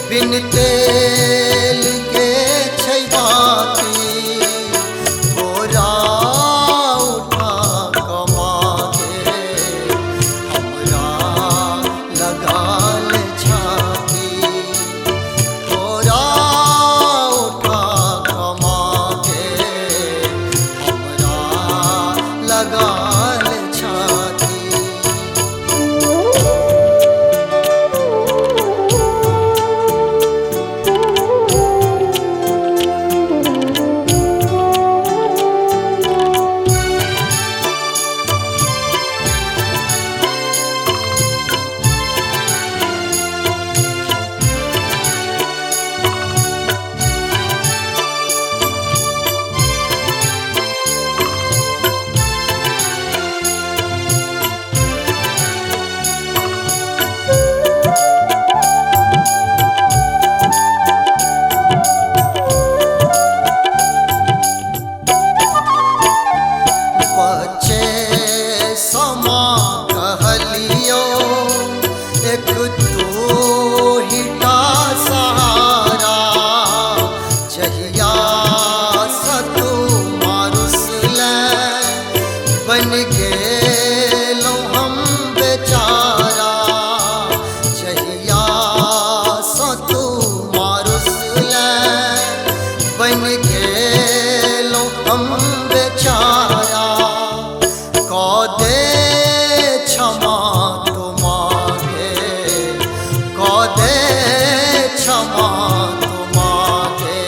बिन तेल के छै बाती बोरा उठा कमा के हमरा लगाल छाती बोरा उठा कमा के हमरा लगाल छाती। बन गेलौं हम बेचारा जहिया सँ तू मारुसले बन गेलौं हम बेचारा कऽ दे क्षमा तू मांगे कऽ दे क्षमा तू मांगे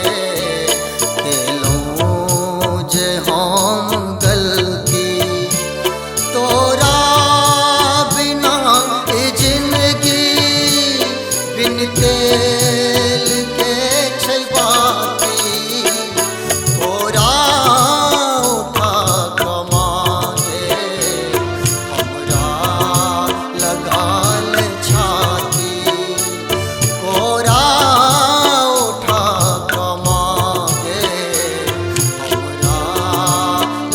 केलौं जे हम गलती तोरा बिना ए जिंदगी बिन तेल के छै बाती तोरा उठा कमा के हमरा लगाल छाती तोरा उठा कमा के हमरा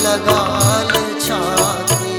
लगाल छाती।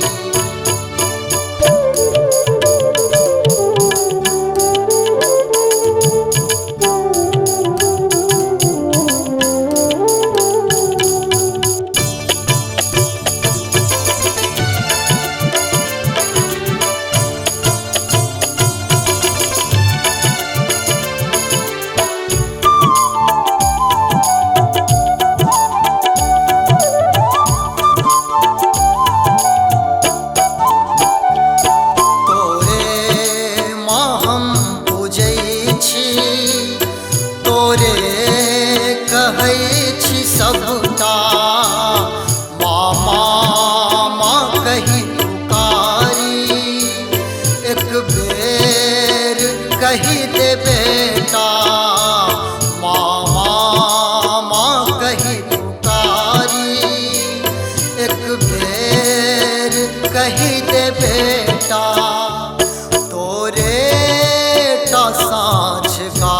तोरे कहै छी सबटा मामा माँ कही पुकारी एक बेर कही दे बेटा मामा माँ कही पुकारी एक बेर कही दे बेटा तोरे टा साँझ का